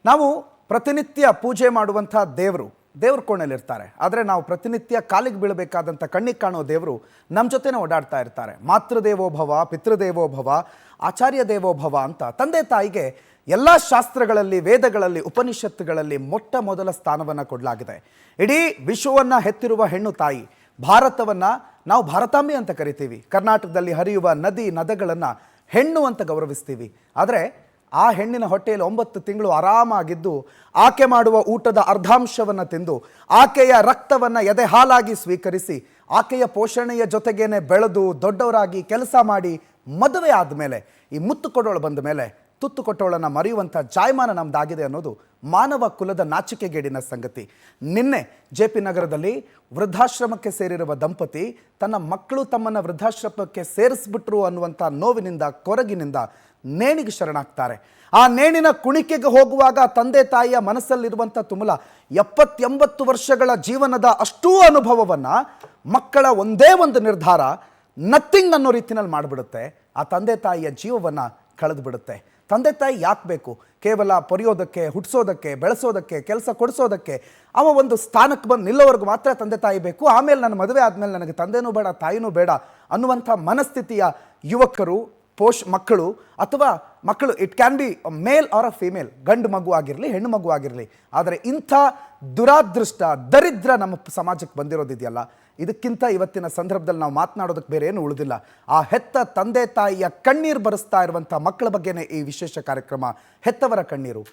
ನಾವು ಪ್ರತಿನಿತ್ಯ ಪೂಜೆ ಮಾಡುವಂಥ ದೇವ್ರ ಕೋಣೆಯಲ್ಲಿರ್ತಾರೆ. ಆದರೆ ನಾವು ಪ್ರತಿನಿತ್ಯ ಕಾಲಿಗೆ ಬೀಳಬೇಕಾದಂಥ ಕಣ್ಣಿಗೆ ಕಾಣೋ ದೇವರು ನಮ್ಮ ಜೊತೆನೇ ಓಡಾಡ್ತಾ ಇರ್ತಾರೆ. ಮಾತೃದೇವೋಭವ, ಪಿತೃದೇವೋಭವ, ಆಚಾರ್ಯ ದೇವೋಭವ ಅಂತ ತಂದೆ ತಾಯಿಗೆ ಎಲ್ಲ ಶಾಸ್ತ್ರಗಳಲ್ಲಿ, ವೇದಗಳಲ್ಲಿ, ಉಪನಿಷತ್ತುಗಳಲ್ಲಿ ಮೊಟ್ಟ ಮೊದಲ ಸ್ಥಾನವನ್ನು ಕೊಡಲಾಗಿದೆ. ಇಡೀ ವಿಶ್ವವನ್ನು ಹೆತ್ತಿರುವ ಹೆಣ್ಣು ತಾಯಿ ಭಾರತವನ್ನು ನಾವು ಭಾರತಾಂಬೆ ಅಂತ ಕರಿತೀವಿ. ಕರ್ನಾಟಕದಲ್ಲಿ ಹರಿಯುವ ನದಿ ನದಗಳನ್ನು ಹೆಣ್ಣು ಅಂತ ಗೌರವಿಸ್ತೀವಿ. ಆದರೆ ಆ ಹೆಣ್ಣಿನ ಹೊಟ್ಟೆಯಲ್ಲಿ 9 ತಿಂಗಳು ಆರಾಮಾಗಿದ್ದು ಆಕೆ ಮಾಡುವ ಊಟದ ಅರ್ಧಾಂಶವನ್ನು ತಿಂದು ಆಕೆಯ ರಕ್ತವನ್ನು ಎದೆ ಹಾಲಾಗಿ ಸ್ವೀಕರಿಸಿ ಆಕೆಯ ಪೋಷಣೆಯ ಜೊತೆಗೇನೆ ಬೆಳೆದು ದೊಡ್ಡವರಾಗಿ ಕೆಲಸ ಮಾಡಿ ಮದುವೆ ಆದಮೇಲೆ ಈ ಮುತ್ತು ಕೊಡೋಳು ಬಂದ ಮೇಲೆ ತುತ್ತು ಕೊಟ್ಟವಳನ್ನು ಮರೆಯುವಂಥ ಜಾಯಮಾನ ನಮ್ದಾಗಿದೆ ಅನ್ನೋದು ಮಾನವ ಕುಲದ ನಾಚಿಕೆಗೇಡಿನ ಸಂಗತಿ. ನಿನ್ನೆ JP ನಗರದಲ್ಲಿ ವೃದ್ಧಾಶ್ರಮಕ್ಕೆ ಸೇರಿರುವ ದಂಪತಿ ತನ್ನ ಮಕ್ಕಳು ತಮ್ಮನ್ನು ವೃದ್ಧಾಶ್ರಮಕ್ಕೆ ಸೇರಿಸ್ಬಿಟ್ರು ಅನ್ನುವಂಥ ನೋವಿನಿಂದ, ಕೊರಗಿನಿಂದ ನೇಣಿಗೆ ಶರಣಾಗ್ತಾರೆ. ಆ ನೇಣಿನ ಕುಣಿಕೆಗೆ ಹೋಗುವಾಗ ತಂದೆ ತಾಯಿಯ ಮನಸ್ಸಲ್ಲಿರುವಂಥ ತುಮುಲ 70-80 ವರ್ಷಗಳ ಜೀವನದ ಅಷ್ಟೂ ಅನುಭವವನ್ನು ಮಕ್ಕಳ ಒಂದೇ ಒಂದು ನಿರ್ಧಾರ ನಥಿಂಗ್ ಅನ್ನೋ ರೀತಿಯಲ್ಲಿ ಮಾಡಿಬಿಡುತ್ತೆ. ಆ ತಂದೆ ತಾಯಿಯ ಜೀವವನ್ನು ಕಳೆದು ಬಿಡುತ್ತೆ. ತಂದೆ ತಾಯಿ ಯಾಕೆ ಬೇಕು? ಕೇವಲ ಪೊರೆಯೋದಕ್ಕೆ, ಹುಟ್ಟಿಸೋದಕ್ಕೆ, ಬೆಳೆಸೋದಕ್ಕೆ, ಕೆಲಸ ಕೊಡಿಸೋದಕ್ಕೆ, ಅವ ಒಂದು ಸ್ಥಾನಕ್ಕೆ ಬಂದು ನಿಲ್ಲೋವರೆಗೂ ಮಾತ್ರ ತಂದೆ ತಾಯಿ ಬೇಕು. ಆಮೇಲೆ ನನ್ನ ಮದುವೆ ಆದಮೇಲೆ ನನಗೆ ತಂದೆನೂ ಬೇಡ, ತಾಯಿನೂ ಬೇಡ ಅನ್ನುವಂಥ ಮನಸ್ಥಿತಿಯ ಯುವಕರು, ಮಕ್ಕಳು ಅಥವಾ ಮಕ್ಕಳು, it can be male or a female, ಗಂಡು ಮಗು ಆಗಿರಲಿ, ಹೆಣ್ಣು ಮಗು ಆಗಿರಲಿ. ಆದರೆ ಇಂಥ ದುರಾದೃಷ್ಟ, ದರಿದ್ರ ನಮ್ಮ ಸಮಾಜಕ್ಕೆ ಬಂದಿರೋದಿದೆಯಲ್ಲ, ಇದಕ್ಕಿಂತ ಇವತ್ತಿನ ಸಂದರ್ಭದಲ್ಲಿ ನಾವು ಮಾತನಾಡೋದಕ್ಕೆ ಬೇರೆ ಏನು ಉಳಿದಿಲ್ಲ. ಆ ಹೆತ್ತ ತಂದೆ ತಾಯಿಯ ಕಣ್ಣೀರು ಬರೆಸ್ತಾ ಇರುವಂಥ ಮಕ್ಕಳ ಬಗ್ಗೆನೇ ಈ ವಿಶೇಷ ಕಾರ್ಯಕ್ರಮ, ಹೆತ್ತವರ ಕಣ್ಣೀರು.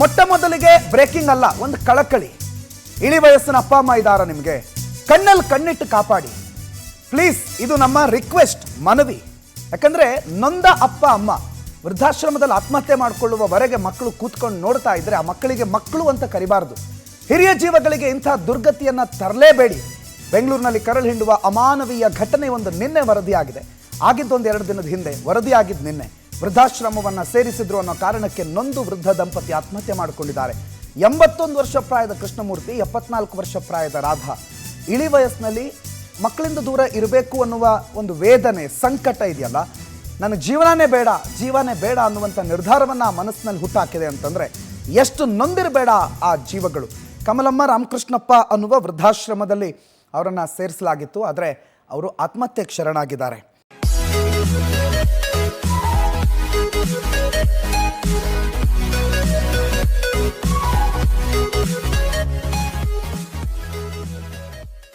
ಮೊಟ್ಟ ಮೊದಲಿಗೆ ಬ್ರೇಕಿಂಗ್ ಅಲ್ಲ, ಒಂದು ಕಳಕಳಿ. ಇಳಿ ವಯಸ್ಸಿನ ಅಪ್ಪ ಅಮ್ಮ ಇದ್ದಾರ, ನಿಮಗೆ ಕಣ್ಣಲ್ಲಿ ಕಣ್ಣಿಟ್ಟು ಕಾಪಾಡಿ ಪ್ಲೀಸ್. ಇದು ನಮ್ಮ ರಿಕ್ವೆಸ್ಟ್, ಮನವಿ. ಯಾಕಂದರೆ ನೊಂದ ಅಪ್ಪ ಅಮ್ಮ ವೃದ್ಧಾಶ್ರಮದಲ್ಲಿ ಆತ್ಮಹತ್ಯೆ ಮಾಡಿಕೊಳ್ಳುವವರೆಗೆ ಮಕ್ಕಳು ಕೂತ್ಕೊಂಡು ನೋಡ್ತಾ ಇದ್ರೆ ಆ ಮಕ್ಕಳಿಗೆ ಮಕ್ಕಳು ಅಂತ ಕರಿಬಾರ್ದು. ಹಿರಿಯ ಜೀವಗಳಿಗೆ ಇಂಥ ದುರ್ಗತಿಯನ್ನು ತರಲೇಬೇಡಿ. ಬೆಂಗಳೂರಿನಲ್ಲಿ ಕರಳು ಹಿಂಡುವ ಅಮಾನವೀಯ ಘಟನೆ ಒಂದು ನಿನ್ನೆ ವರದಿಯಾಗಿದೆ. ಆಗಿದ್ದೊಂದು 2 ದಿನದ ಹಿಂದೆ ವರದಿಯಾಗಿದ್ದು ನಿನ್ನೆ. ವೃದ್ಧಾಶ್ರಮವನ್ನು ಸೇರಿಸಿದ್ರು ಅನ್ನೋ ಕಾರಣಕ್ಕೆ ನೊಂದು ವೃದ್ಧ ದಂಪತಿ ಆತ್ಮಹತ್ಯೆ ಮಾಡಿಕೊಂಡಿದ್ದಾರೆ. 81 ವರ್ಷ ಪ್ರಾಯದ ಕೃಷ್ಣಮೂರ್ತಿ, 74 ವರ್ಷ ಪ್ರಾಯದ ರಾಧಾ. ಇಳಿ ವಯಸ್ಸಿನಲ್ಲಿ ಮಕ್ಕಳಿಂದ ದೂರ ಇರಬೇಕು ಅನ್ನುವ ಒಂದು ವೇದನೆ, ಸಂಕಟ ಇದೆಯಲ್ಲ, ನನಗೆ ಜೀವನೇ ಬೇಡ ಅನ್ನುವಂಥ ನಿರ್ಧಾರವನ್ನು ಆ ಮನಸ್ಸಿನಲ್ಲಿ ಹುಟ್ಟಾಕಿದೆ ಅಂತಂದರೆ ಎಷ್ಟು ನೊಂದಿರಬೇಡ ಆ ಜೀವಗಳು. ಕಮಲಮ್ಮ ರಾಮಕೃಷ್ಣಪ್ಪ ಅನ್ನುವ ವೃದ್ಧಾಶ್ರಮದಲ್ಲಿ ಅವರನ್ನು ಸೇರಿಸಲಾಗಿತ್ತು. ಆದರೆ ಅವರು ಆತ್ಮಹತ್ಯೆಗೆ ಶರಣಾಗಿದ್ದಾರೆ.